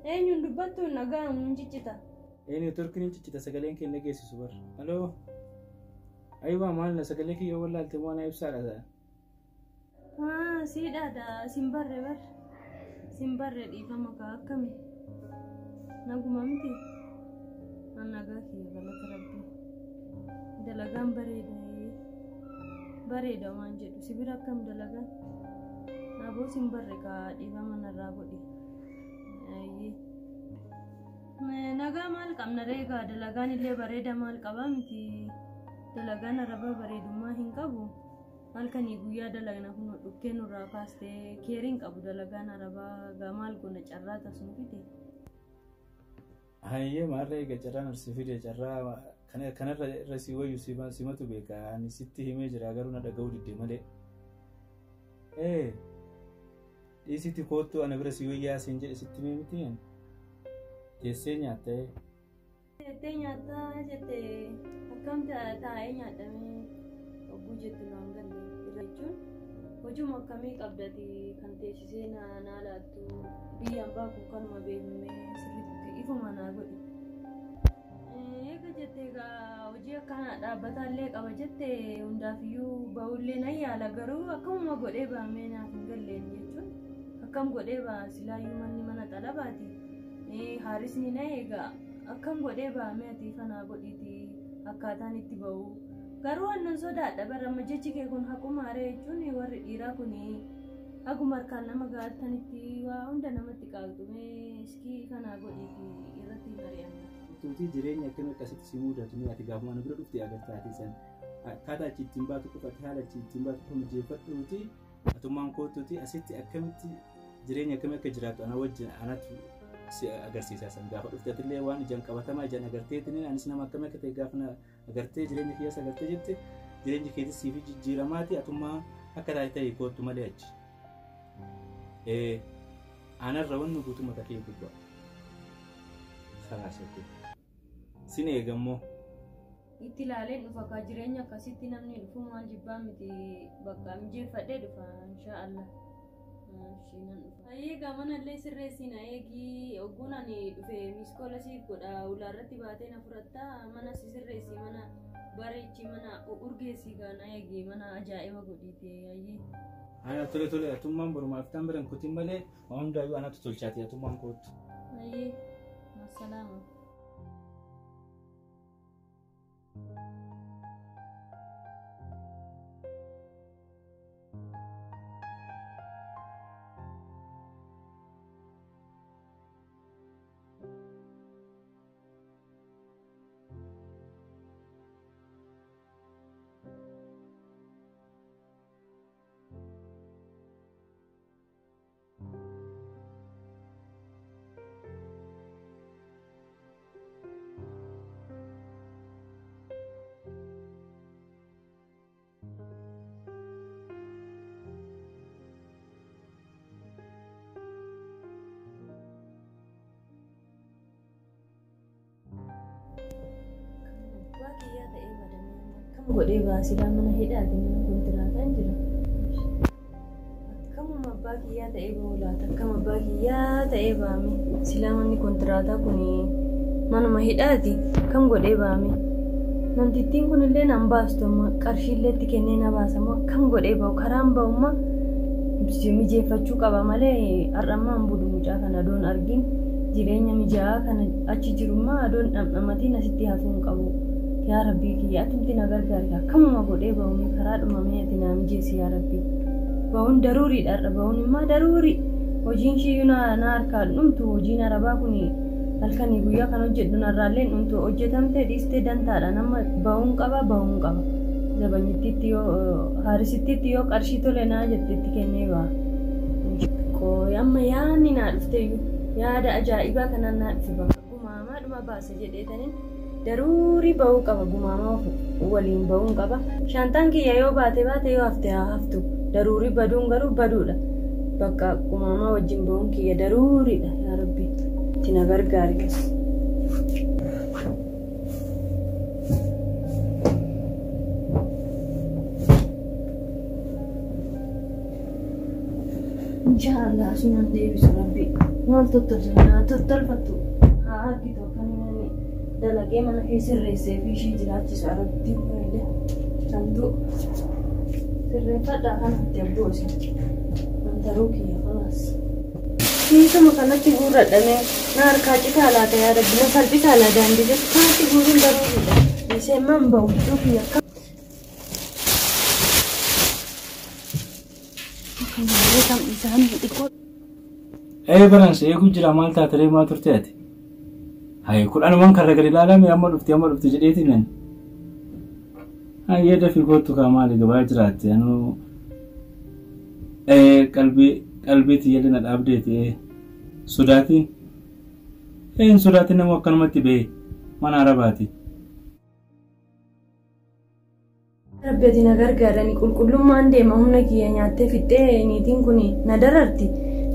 Eenyuun dubbattu nagaa mun ciccita. Eenyu turkiniin ciccita sagaleen kee nageessisu bar. Haloo. Aywa maal na sagalee kee yoo wallaalte waan ibsaadha ta'a. Siidhaadha simbarre bar. Simbarre dhiifama kaa akkami. Naguma miti. Nagaa kiyya galata rabbii. Dalagaan bareeda waan jedhu sibira akkam dalagaan. Naaboo simbarre kaa dhiifama narraa godhi. Nagaa maal qabna reegaa dalagaan illee bareeda maal qabaa miti. Dalagaan araba bareedummaa hin qabu. Halkanii guyyaa dalagna kun dhukkee nurraa kaastee keeriin qabu dalagaan arabaa gaamaal gona carraa tasuu fide. Hayyee maarree gacarraan arsi fide carraa kanarra irra si wayyu simatu beeka ani sitti himee jira garuu na dhaga'uu didde malee. Dhiisitti koottu ana bira si wayyaa siin jedhe sitti himee miti yan. Teessee nyaattee. Teessee nyaattaa jettee akkam taa'ee nyaadhamee ogguu jettu naan galle irra jechuun hojuma akkamii qabdati kan teessisee naa laattu biyyaan baakuu kanuma beeknee sirriitti ifuma naa godhi. Eega jettee egaa hojii akkana dhaabbataallee qaba jettee hundaafiyyuu ba'ullee nan yaala garuu akkamuma godhee baamee naaf hin galleen jechuun akkam godhee baa silaayyuu manni mana xalabaati. Haarisni na egaa akkam godhee baamee ati kanaa godhiiti akkaataan itti ba'u. Garuu annan sodaadha barama jechi kee kun haquma haree jechuun warri dhiiraa kun haguma harkaan nama gaatanitti waa hunda namatti qaalxumee iskii kanaa godhiiti irratti mari'anna. Tuutii jireenya akkamitti akkasitti si mudatu ati gaafa mana bira dhufte agartaati san akkaataa achi ittiin baatu qofati haala achi ittiin baatu kun jeeffadhuuti atummaan kootuuti asitti akkamitti jireenya akkamii akka jiraatu ana wajjin anatu si agarsiisa san gaafa dhuftetillee waan ijaan qabatamaa ijaan agarteetiin anis nama akkamii akka ta'e gaafa agartee jireenya keessa agartee jette jireenya keessa siif jijjiiramaati atummaa akka ta'e kootu malee achi. Anarra wanni guutummaa takee gubbaa. Kanaasatti. Sin eegammoo. Itti ilaaleen dhufa kaa jireenya akkasitti namni dhufu maal jibbaa miti bakka mijeeffadhee dhufa inshaallah. Ayyee gamanallee sirreessina eegii ogguun ani dhufe miskoola siif godha ulaarratti baatee na fudhatta mana si sirreessi mana bareechi mana urgeessi gaana eegii mana ajaa'iba godhiite ayyee. Aya tole atummaan borumaaf tan biran kutin malee waan hundaayyuu anatu tolchaati atummaan kootu. Ayyee massalaama. Godhee baasila mana hidhaati mana kontiraataan jira. Akkam abbaa kiyyaa ta'ee boolaata akkam abbaa kiyyaa ta'ee baame silaa manni kontiraataa kun manuma hidhaati akkam godhee baame. Namtittiin kunillee nan baastu amma qarshiillee itti kennee na baasamu akkam godhee ba'u karaan ba'ummaa mijeeffachuu qaba malee har'ammaan bulu mucaa kana adoon argin jireenya mijaa'aa kana achi jirummaa adoon dhamdhamatiin asitti hafuu hin qabu. Yaa Rabbii kiyya atumti na gargaari akkamuma godhee ba'uun karaa dhumamee ati naa mijeessi yaa Rabbii. Ba'uun daruuriidha ba'uun immoo daruuri. Hojiin shiyyuu na harkaa dhumtu hojiin arabaa kun halkanii guyyaa kan hojjedhu narraallee dhumtu hojjetamtee dhiistee dantaadha nama ba'uun qaba. Zabanyittiitti yoo haarisittiitti yoo qarshii tole naa jetteetti kennee ba'a. Qooyi amma yaadni naa dhufteeyyuu yaada ajaa'ibaa kanaan naa dhufe bakka gumaamaa dhuma baase jedheetaniin. Daruuri ba'uu qaba gumaama waliin ba'uun qaba. Shantaan kiyya yoo baate yoo hafte haftu daruuri baduun garuu baduudha. Bakka gumaama wajjin ba'uun kiyya daruuriidha yaa Rabbi itti na gargaari. Inshaallah sunan deebisu rabbi. Maal tottolchinaa tottolfattu. Haa argitu kan inni dalagee mana keessa sirreessee fi ishee jiraachisu arabdi kunillee santuu sirreeffadhaa kanatti abboosi. Wanta ruukiyya falaas. Kiisuma kanatti guurradhamee na harkaa citaa laata yaa rabbi na salphisaa laa daandii jettu kanatti guuruun daruudha. Isee man ba'u ruukiyya akka. Baran eeguu jira maal taatee maa turte ati? Hayi kudhanumaan karra gadi ilaalame amma dhufte jedheetiin nani. Hayyee dafii gootu kaa maali gabaa jiraatte anuu qalbii xiyyeedha na dhaabdeeti sodaatiin. Hin sodaatiin namoo akkanumatti ba'e mana arabaati. Rabbiitiin na gargaaranii qulqullummaan deema humna kiyya nyaattee fixxee niitiin kun na dararti.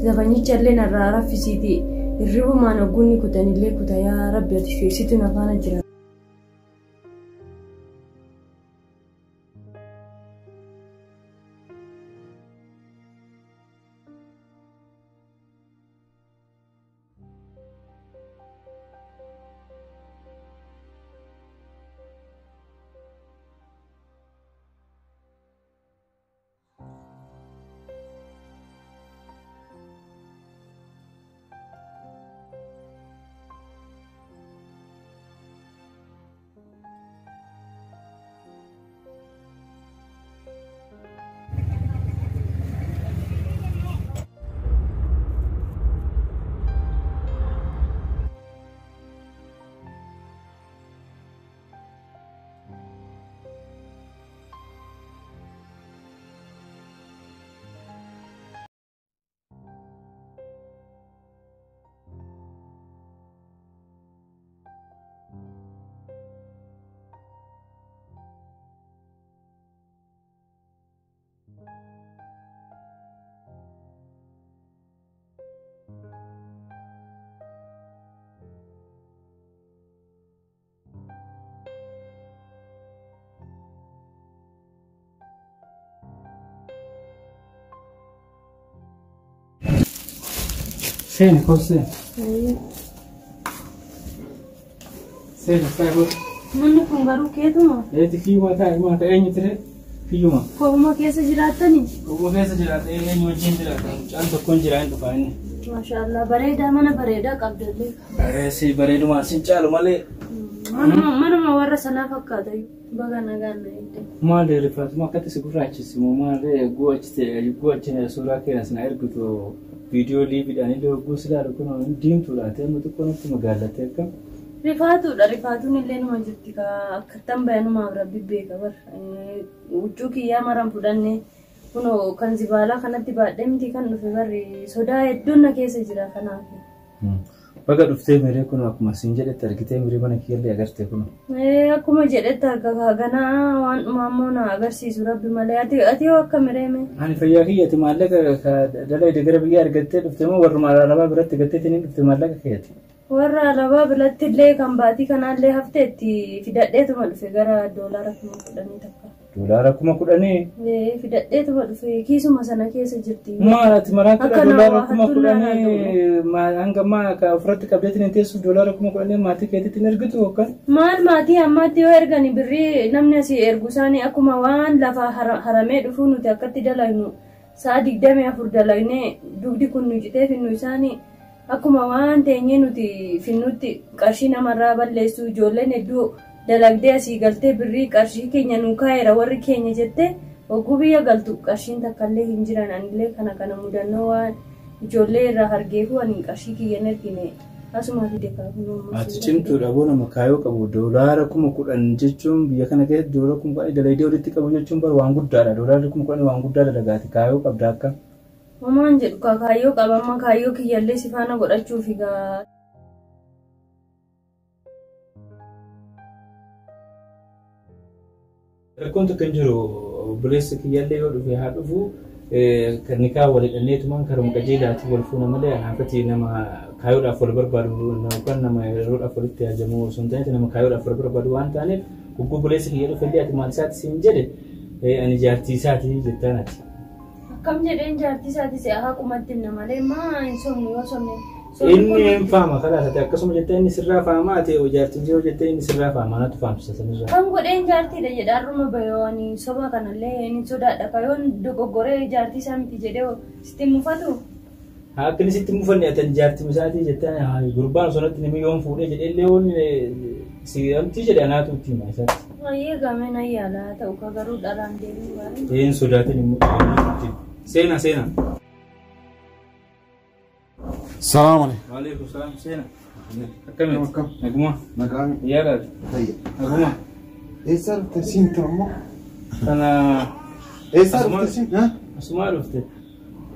Zafanyicha illee narraa raffisiiti. Hirribumaan ogguunni kutanillee kuta yaa rabbi ati feesitu na faana jira. Seni cos'è? Seni stai con... Manni kun garuu keetuma. Ti kiyyuma taa'e eenyu ture? Kiyyuma. Kooma keessa jiraattani. Kooma keessa jiraata eenyu wajjin jiraata. Mucaan tokkoon jira hin dhufa inni. Maashaallah bareedaa mana bareedaa qabdallee. Si bareeduma sin caalu malee. Manuma warra sanaa fakkaata baga nagaan na eegde. Maali rifaatuma akkatti si gurraachisimu maali guwachite suuraa keenyas na ergitu viidiyoo liiviidhaan illee hogguu silaalu kun diimtuudha ta'e amma xiqqoo nutti magaalattee akkam. Rifaatuudha rifaatuun illee numa jirti akkattan bayanumaaf rabbi beeka bar huccuu kiyyaa maran fudhanne kunoo kan zibaalaa kanatti baadhee miti kan dhufe barri sodaa hedduun na keessa jira kanaaf. Baga dhuftee miree kun akkuma siin jedhetti argitee miree mana kiyyallee agarte kun. Akkuma jedhetti argaa ganaa waan dhumaammoo na agarsiisu rabbi malee ati yoo akka mireeme. Ani fayyaa kiyyati maallaqa dalagaa gara biyyaa argattee dhuftee moo warra alabaa biratti gattee ni dhufte maallaqa kiyyati. Warra alabaa biratti illee kan baatii kanaallee hafteetti fidadheetuma dhufe gara doolaara 10,000 takka. Doolaara 10,000? Fidadheetuma dhufe kiisuma sana keessa jirti. Maalati maraatudha doolaara 10,000 hanga maa ka ofirratti qabdeetiin hin teessu doolaara 10,000 maatii keetitti hin ergitu yookaan? Maal maatii ammaatti yoo ergani birrii namni asii ergu isaanii akkuma waan lafa haramee dhufuu nuti akkatti dalagnu sa'a 24 dalagnee dugdi kun nu citee finnu isaanii akkuma waan teenyee nuti finnutti qarshii namarraa balleessu ijoolleen hedduu dalagdee asii galtee birrii qarshii keenya nu kaa'eera warri keenya jettee hogguu biyya galtu qarshiin takkaallee hin jiran anillee kana mudannoo waan ijoollee irraa hargeefu ani qarshii kiyyan ergine asuma fide kaafuu. Ati cimtuudha boona makaayoo qabu doolaara 10,000 jechuun biyya kana keessatti doolaara 10,000 dalagdee walitti qabu jechuun bar waan guddaadha doolaara 10,000 waan guddaa dalagaati kaayoo qabda akka. Mamaan jedhu kaayyoo qabamma kaayyoo kiyyallee si faana godhachuuf egaa. Rakkoon tokko hin jiru obboleessa kiyyallee yoo dhufe haa dhufu kan nikaa walidhanneetumaan karuma qajeelaatti wal fuuna malee anaafatti nama kaayyoodhaaf wal barbaadu yookaan nama yeroodhaaf walitti yaajamu osoo hin taane nama kaayyoodhaaf wal barbaadu waan taaneef obboleessa kiyya dhufe illee ati maal isaati siin jedhe ani jaartii isaati jettaan ati. Akkam jedheen jaartii isaatii si'a haqumatti himna malee maa hin somne yoo somne. Inni hin faama kalaasate akkasuma jettee inni sirraa faamaa ta'e jaartiin jiruu jettee inni sirraa faamaa natti faamsisa sanirraa. Kan godheen jaartiidha jedhaarruma bayooni soba kanallee inni sodaadha kayoon dogoggoree jaartii isaa miti jedhee sitti mufatu. Akka inni sitti mufanne atan jaartii isaatii jettaan gurbaan sonatti nimi yoon fuudhee jedhellee woon si'amtii jedhe anaatu itti hima isaatti. Ayyee gaameen ayyaala ta'u ka garuu dharaan deemuu gaarii. Een sodaatin immoo seena seena. السلام عليكم. وعليكم السلام سينا. أكمل. كم؟ نجمة. نقام. يا رجل. طيب. نجمة. إيه صار ترسيم ترمو؟ أنا. إيه صار ترسيم؟ ها؟ أسمع رفته.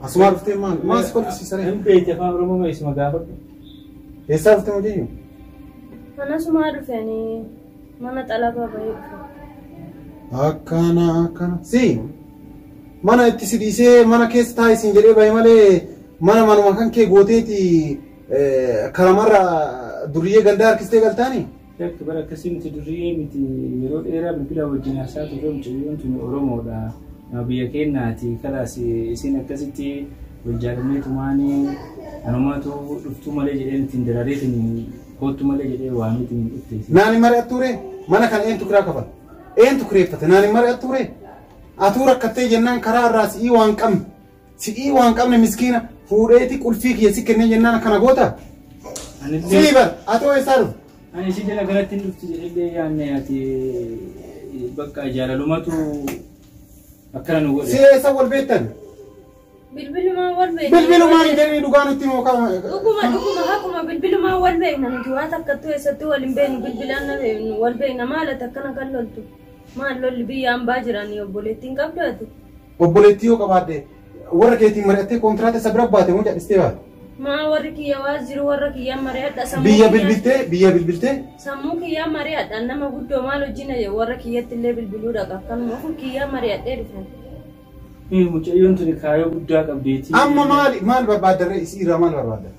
أسمع رفته ما أسكت بس يسرع. أنت يتفهم رمو ما اسمه قابل. إيه صار رفته مجيء؟ أنا سمع رفعني ما نتعلق بيه. أكنا سي. mana itti sidhiisee mana keessa taa'isiin jedhee bahe malee mana manuma kan kee gooteeti karamarra duriyyee gandaa harkistee galtaani. Akka bara akkasii miti duriyyee miti yeroo dheeraa bilbila wajjin haasaa turre mucayyoon tuni Oromoodha. Biyya keenyaati kalaas isin akkasitti wal jaalamee tumaanii anumatu dhuftuu malee jedheen ittiin daraareetiin kootu malee jedhee waamiitiin dhufte. Naani mari'attuure mana kan eentu kiraa kafal eentu kireeffate naani mari'attuure. Atura kattee jennaan karaa irraa si'ii waan qabne miskiina fuudheeti qulfii kiyya si kennee jennaan kana goota. Siibar atoo eessaa dhufu? Ani isin jala garatti hin dhufti jedhee yaadne ati bakka jaalalumatu akkana nu godhe. Si eessa wal beektan? Bilbilumaan wal beekna. Bilbilumaan hin jedhanii dhugaa nutti moo qaba? Dhuguma hakuma bilbilumaan wal beekna nuti waan takkattuu eessatti wal hin beeknu bilbilaan wal beekna maalati akkana kan loltu. Maal lolli biyya hambaa jiranii obboleettiin qabdaatu. Obboleettii yoo qabaadde warra keetiin mari'attee kontiraata isa bira baate moo cadhistee baate? Maa warri kiyya waas jiru warra kiyya mari'adha sammuu biyya bilbiltee? Sammuu kiyya mari'adha nama guddoo maal hojjina warra kiyyatti illee bilbiluudha akkanuma kun kiyya mari'adhee dhufan. Mucayyoon tuni kaayoo guddaa qabdeeti. Amma maal barbaaddarree isii irraa maal barbaadda?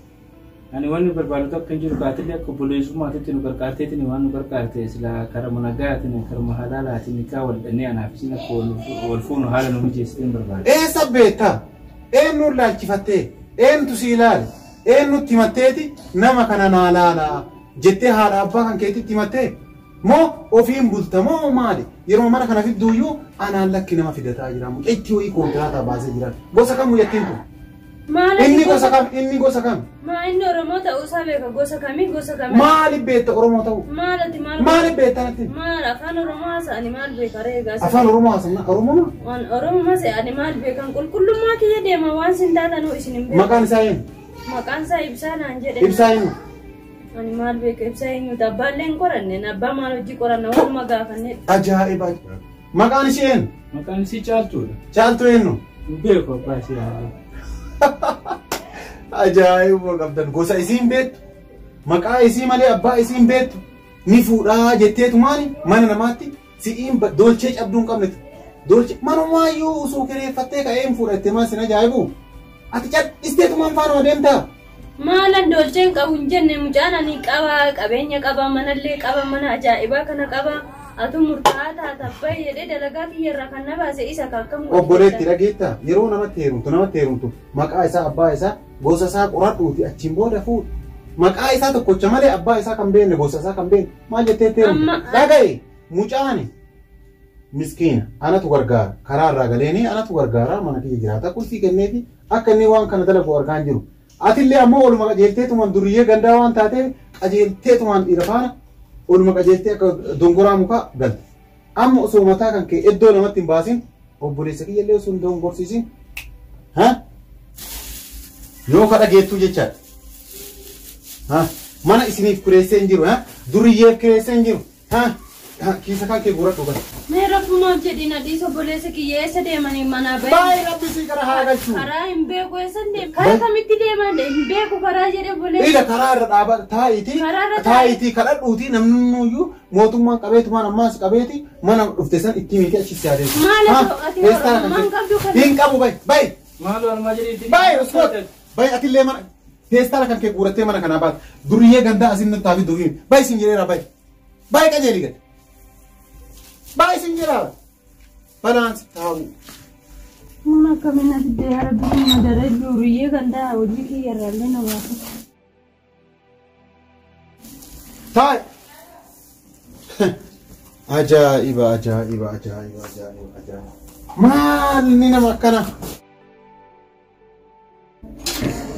Ani waan nu barbaadu akka hin jiru kaatillee akka obboleessummaatitti nu gargaarteetiin waan nu gargaarte sila karama nagaatiin karama halaalaatiin kaa wal dhannee anaaf isin akka wal fuunu haala nu mijeessitee hin barbaadu. Eessa beektaa? Eenyuun laalchifattee? Eenyutu si ilaale? Eenyutti himatteeti nama kana naa laalaa jettee haadha abbaa kan keetitti himattee? Moo ofiin bulta moo maali? Yeroo mana kana fidduuyyuu anaan lakki nama fidataa jira. Mucaytii wayii kontiraata baasee jiran. Gosa kam mucaytiin kun? Inni gosa kam? Maa inni Oromoo ta'uu isaa beeka gosa kamii? Maaliif beekta Oromoo ta'uu? Maaliif beekta natti? Maal afaan Oromoo haasa'ani maal beeka reegaa? Afaan Oromoo haasa'ani Oromoo? Oromoo haasa'ani maal beekan qulqullummaa kiyya deema waan sin taatanuu isin hin beeku. Maqaan isaa eenyu? Maqaan isaa Ibsaa naan jedhe. Ibsaa eenyu? Ani maal beeka Ibsaa eenyu? Abbaallee hin qoranne abbaa maal hojii qoranna waluma gaafanne. Ajaa'iba! Maqaan ishee eenyu? Maqaan ishee Caaltuudha. Caaltuu eenyu? Beeku abbaa ishee. Ajaa'iba qabdan gosa isiin beektu maqaa isii malee abbaa isiin beektu ni fuudhaa jetteetu maali mana namaatti si'iin dolchee cabduun qabnetu dolchee manumaayyuu usuu kireeffattee ka'een fuudhatte maa sin ajaa'ibu ati cadhisteetumaan faanuma deemtaa. Maalan dolcheen qabu hin jenne mucaan ani qaba qabeenya qaba manallee qaba mana ajaa'ibaa kana qaba. Atu murtaa'aa taata abbaa jedhee dalagaa kiyyarraa kan na baase isa kaakkamu. Obboleetti dhageetta yeroo namatti heerumtu maqaa isaa abbaa isaa gosa isaa qoradhuuti achiin booda fuudhu. Maqaa isaa tokkocha malee abbaa isaa kan beekne gosa isaa kan beekne maal jettee heerumtu. Dhagaye mucaani miskiina anatu gargaara karaa irraa galeeni anatu gargaara mana kiyya jiraata qulfii kenneefi akka inni waan kana dalagu argaa hin jiru. Atillee ammoo oluma qajeelteetumaan duriyyee gandaa waan taateef qajeelteetumaan dhiira faana. Oluma qajeeltee akka dongoraa mukaa galte. Amma osoo mataa kan kee iddoo namatti hin baasin obboleessa kiyya illee osoo hin dongorsiisin yoo kadha geettuu jechaadha. Mana isiniif kireessee hin jiru duriyyeef kireessee hin jiru kiisa kan kee guuradhu gala. Mee rabbumaaf jedhina dhiisa obboleessa kiyya eessa deemanii manaa bahe. Baay'ee rabbisii karaa haa galchuu. Karaa hin beeku eessan deemu. Karaa kamitti deeman hin beeku karaa jedhe obboleessa. Ila karaa irra dhaaba taa'itii kadhadhuutii namnuyyuu mootummaan qabeetumaan ammaas qabeeti mana dhufte san itti miiti achitti adeemu. Hin qabu bayi. Maaloo almaa jedheetti. Bayi atillee mana teessara kan kee guurattee mana kanaa baate duriyyee gandaa asin nutti taafi durii bayi sin jedheera bayi. Bayi qajeeli gadi. Bayi sin jedhaa. Balaansi taa'u. Mana kami nanti dia harap bikin madara dulu ya kan dah uji kira lalu nama. Tai. Ajaiba. Mal ni nama kana.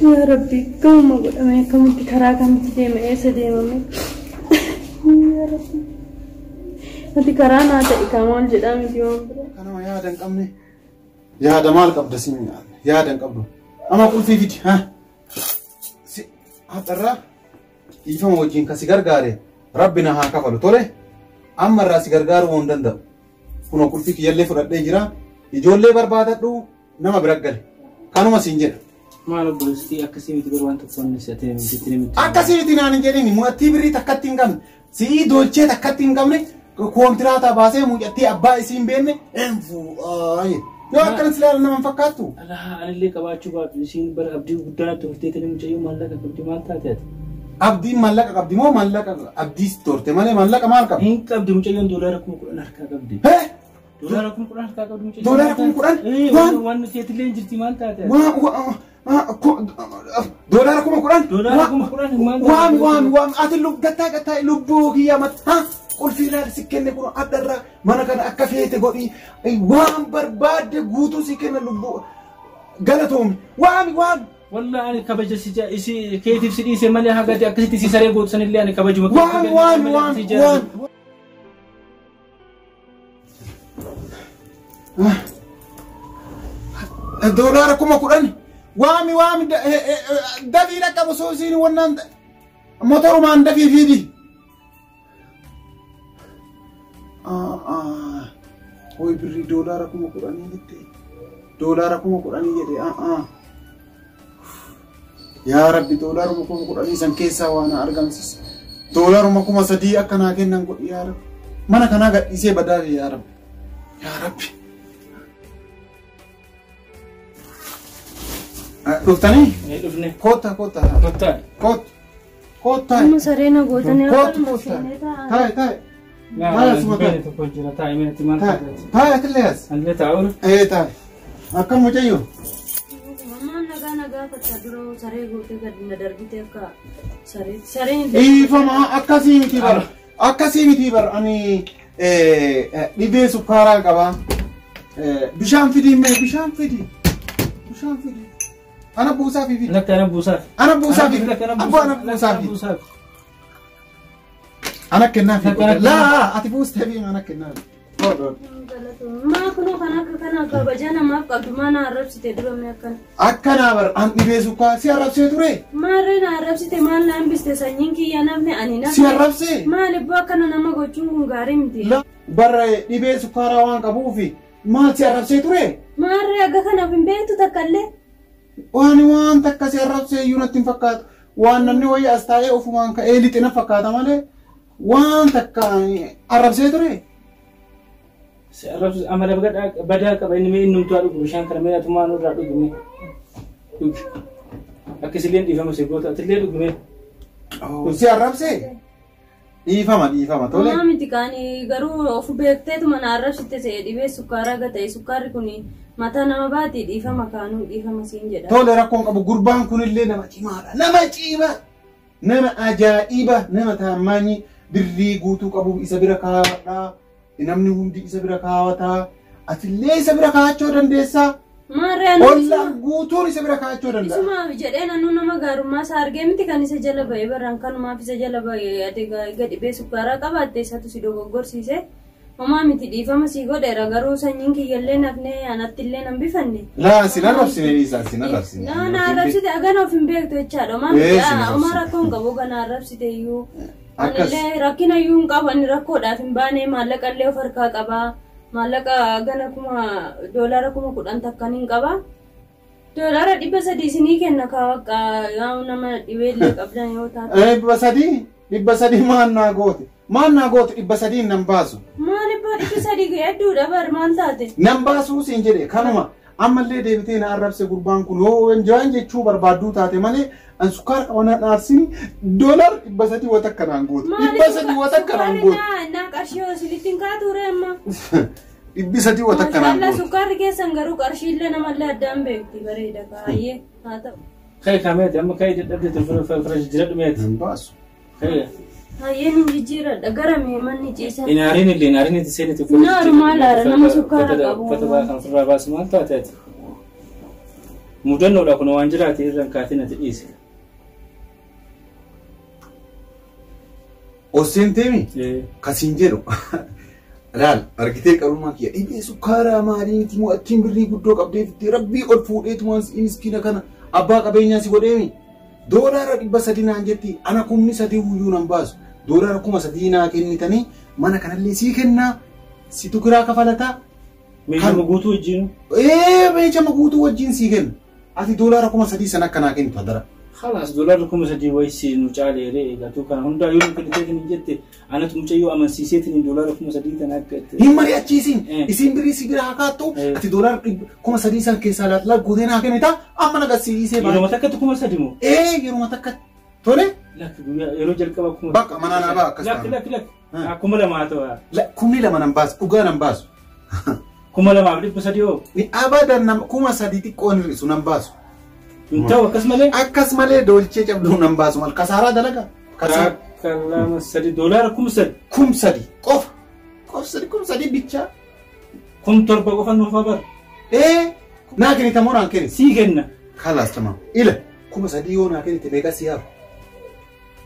Ya Rabbi, kamu mau buat apa? Kamu dikarakan tidak sedih mami. Ya Rabbi. Nanti karana ada ikaman jadi mesti mampu. Kana ya dan kamne. Ya ada mal kabda sini ya dan kabdu. Ama kul fi fiti ha. Si atarra ifa wajin ka sigar gare. Rabbina ha kafalu tole. Amma ra sigar garu wondanda. Kuno kul fiti yalle fudadde jira. Ijolle barbadadhu nama biraggal. Kanuma sinjira. Maal obboleessi akkasii miti garuu wanta tokkoon si ati miti. Akkasii miti naan hin jedhini mu'attii birrii takkatti hin qabne si'ii dolchee takkatti hin qabne koontiraataa baasee mucattii abbaa isii hin beekne enfu yoo akkanas ilaala nama hin fakkaattu. Alaa anillee qabaachuu baatu isiin bara abdii guddaa natti horteetanii mucayyoo maallaqa qabdi maal taate ati? Abdiin maallaqa qabdi moo maallaqa abdiis torte malee maallaqa maal qabdi? Hin qabdi mucayyoon doolaara 10,000 harkaa qabdi. Doolaara 10,000 harkaa qabdi mucayyoo. Doolaara 10,000? Waan keetillee jirti maal taate? Doolaara 10,000? Doolaara 10,000 waan ati gattaa lubbuu kiyya mata qulfii ilaali si kenne kun addarraa mana kana akka feete godhi waan barbaadde guutuu si kenna lubbuu galatoomi waan والله أنا كبجة سجى كيف سدي سمعني هاجات أكثر تسيسري قوت سن اللي أنا كبجة مكان وان دولاركم أقولني وامي دفي لك أبو سوسين ونان موتور ما دفي فيدي هو يبري دولاركم أقولني جدي دولاركم أقولني جدي يا ربي دولاركم أقولني سن كيسا وانا أرجمس دولاركم سدي أكنا كنا نقول يا رب mana kana ga ise badari ya rabbi Duftani? Dufne. Kota. Kamu sarena gotane Tai. Mala semua tai. Tai atleas. Anda tahu? Tai. Akan mau cayu? Mama naga kata dulu sare gote kadina darbite ka sare ini. Fama akasi miti bar ani dibe sukara kaba. Bishan fidi. Ana busa fifi. Ana busa fifi. Ana kenna fifi. La, ati busa fifi ana kenna. Ma kuno kana kabajana ma kadumana arabsite duro me akana. Akkana bar an dibe suka si arabse ture. Ma rena arabsite mal nan biste sanyinki yanamne anina. Si arabse. Ma lebba kana nama gochungu garimti. La bar dibe sukara wan kabufi. Ma si arabse ture. Ma re aga kana bimbetu takalle. waan takka si arrabsee iyyuu natti hin fakkaatu waan namni wayii as taa'ee ofumaan ka'ee lixee na fakkaata malee waan takka arrabsee ture. Si arrabsee amala badaa qaba inni mee innumtu dhugu bishaan kana mee atumaan irraa dhugume akkasilleen dhiifama si goota atillee dhugume. Si arrabsee dhiifama tole. Maa miti kaani garuu ofu beekteetu mana arrabsite see dhibee sukkaaraa gata'e sukkaarri kuni. Mata nama baati dhiifama kaanuu dhiifama siin jedha. Tole rakkoon qabu gurbaan kunillee nama cimaadha. Nama cimaa. Nama ajaa'iba. Nama taamaanii birrii guutuu qabu isa bira kaawwadhaa. Namni hundi isa bira kaawwataa. Atillee isa bira kaawwachuu dandeessaa. Maarreen ollaan guutuun isa bira kaawwachuu danda'a. Isuma jedhee nannuu nama gaarummaa isaa argee miti kan isa jala ba'e barraan kanumaaf isa jala ba'e ati gadi bee sukkaaraa qabaatte isatu si dogoggorsiise. Mama miti dhiifama si godheera garuu sanyiin kiyyallee nafnee anattillee nan bifanne. Laa sin arrabsine Liisa sin arrabsine. Na arrabsite agana of hin beektu jechaadha. Oma rakkoon qabu gana arrabsite iyyuu. Anillee rakkina iyyuu hin qabu ani rakkoodhaaf hin baane maallaqallee of harkaa qaba. Maallaqa gana doolaara 10,000 takkan hin qaba. Doolaara 300 isinii kenna kaawwaqa yaa nama dhibeellee qabdan yoo taate. 300 maannaa goote. Maannaa goote 300 nan baasu. Maali baadhi sadii hedduudha bar maal taate? Nan baasuu siin jedhe kanuma ammallee deebitee na arrabse gurbaan kun yoo wanjaan jechuu barbaadduu taate malee an sukkaara qabanaa dhaarsini doolar 300 wata akkanaan goote. 300 wata akkanaan goote. Na qarshii osilitti hin kaature amma. Ibbisa diwa takka naan. Maashaallah sukkaarri keessan garuu qarshiillee namallee addaan beekti bareeda kaayyee haa ta'u. Kai kameeti amma kai dadhabde fira jira dhumeeti. Nan baasu. Kai. Hayyee ni jijjiiradha gara manni ciisa. Inaarin illee inaarin itti seeniti fuudhu. Naaru maalaara nama sukkaara qabu. Uffata baa kan firraa baasu maal taateeti. Mudannoodha kun waan jiraate irraan kaatiin ati dhiise. Oseentemi kasiin jedhu laal argitee qarummaa kiyya dhibee sukkaaraa maaliiti moo attiin birrii guddoo qabdee fittee rabbii ol fuudheetu waan miskiina kana abbaa qabeenyaa si godheemi doolaara 300 naan jetti ana kumni 3 huyyuu nan baasu doolaara 3,000 naa kennitanii mana kanallee sii kennaa situ kiraa kafalataa meeshama guutuu wajjin meeshama guutuu wajjin sii kenna ati doolaara 3,000 sana akka naa kennitu hadara. خلاص دولار رقم سدي ويسي نوچالي ري غاتو كان هوندا يوم كدتين جت انا تمچيو امن سيسيتين دولار رقم سدي تناكت يمري اچيسين اسين بري سيغرا هاكاتو اتي دولار كوما سدي سان كيسالات لا غودينا كنيتا امنا غسي سي با يرو متكت كوما سديمو يرو متكت تولي لا يرو جلكبا كوما بقى منانا با كستا لا كوما لما تو لا كومي لما نمباس اوغا نمباس كوما لما بدي بسديو ني ابدا نم كوما سدي تي كونري سو نمباس انتو akkasumalee dolchee cabduu nan baasu mal kasaaraa dalaga kalama sadi doolaara kum sadi qof sadi bicha kum torba qofa nuuf bar naa kenita moo naan kenni sii kenna kalaas tamam ila kuma sadi yoo naa kennite meeqa siyaaf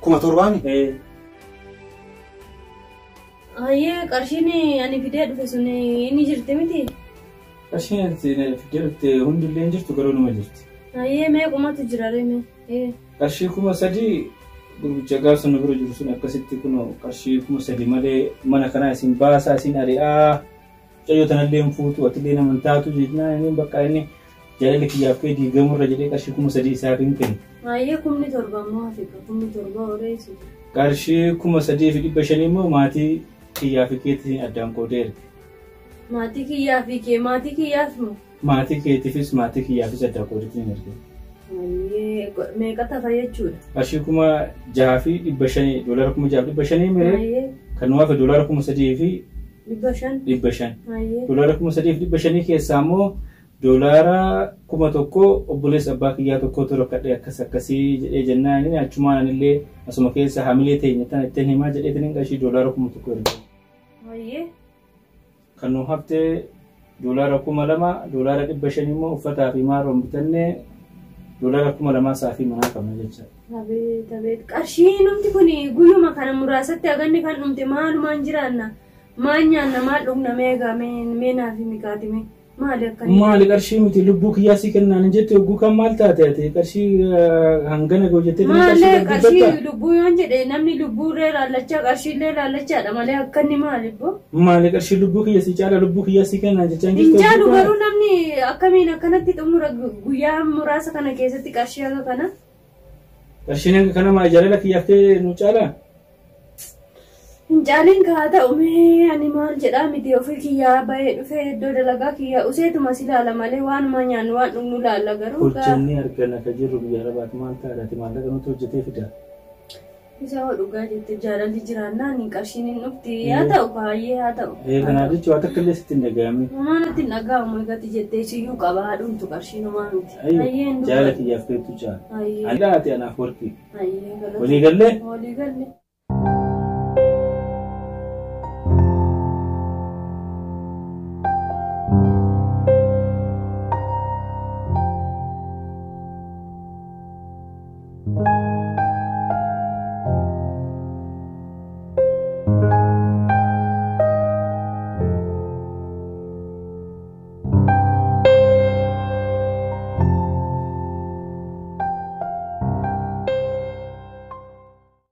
kuma torbaami hayyee qarshiin ani fidee dhufe sun inni jirti miti qarshiin fidee dhufte hundillee jirtu garuu numa jirti hayyee meequmatu jira ree qarshii 3,000 gurbicha gaafsa nu bira jiru sun akkasitti kun qarshii 3,000 malee mana kana isin baasaa isin ari'aa cayyoo tanallee hin fuutu atillee naman taatu jennaan inni bakka inni jaalala kiyyaaf kee diigamurra jedhee qarshii 3,000 isaaf hin kennu. Hayyee 17,000 moo Afrika 17,000 horeessu. Qarshii 3,500 immoo maatii kiyyaa fi keetiin addaan qoodeera. Maatii kiyyaa fi kee maatii kiyyaaf moo? Maatii keetiifis maatii kiyyaafis addaan qoodeetiin erge. Hayyee meeqa tafa jechuudha? Qarshii 6,500 doolaara 6,500 miree kan nuwaafe doolaara 3,000 fi 500. Doolaara 3,500 keessaa immoo doolaara 1,000 obboleessa abbaa kiyyaa tokkotu rakkadhee akkasii jedhee jennaan achumaan illee asuma keessa hamilee teenya tan ittiin himaa jedheetiin qarshii doolaara 1,000 erge. Hayyee kan nu haftee doolaara 2,000 doolaara 500 immoo uffataa fi maaroon bitannee doolaara 2,000 saafii manaa qabna jecha. Tabeet qarshii numti kun guyyuma kana muraasatti aganni kan dhumte maalumaan jiraanna maal nyaanna maal dhugna meegaa meenaa fi mikaatime maali akkanii. Maali qarshii miti lubbuu kiyyaa si kennaan jette hogguu kan maal taate qarshii hangana goo jettee maalee qarshii lubbuu yoon jedhe namni lubbuurree laallachaa qarshiillee laallachaadha malee akkanni maali boo. Maali qarshii lubbuu kiyya si caala lubbuu kiyyaa si kennaan jechaan jirtu. Hin caalu garuu namni akkamiin akkanatti xumura guyyaa muraasa kana keessatti qarshii akka kana. Qarshiin akka kana maa jaalala kiyyaaf ta'e nu caalaa? Hin caaliin kaa ta'u mee ani maal jedhaa miti ofii kiyyaa bahee dhufee iddoo dalagaa kiyyaa useetuma si laala malee waanuma nyaannu waan dhugnu laalla garuu. Hojjannee argana akka jirru biyya arabaati maal taadhaati maallaqa nuti hojjetee fida. Isa hoo dhugaa jette jaalalli jiraannaan qarshiin hin dhufti haa ta'u baay'ee haa ta'u. Kanaaf jechuun waan takka illee sitti hin dhaga'amne. Homaa natti hin dhaga'amu eegatti jettee siyyuu qaba haadhumtu qarshiin homaa miti. Jaalala kiyyaaf ta'etu caala. Hayyee. Ani dhaate anaaf warqii. Hayyee galata. Walii gallee? Walii galle.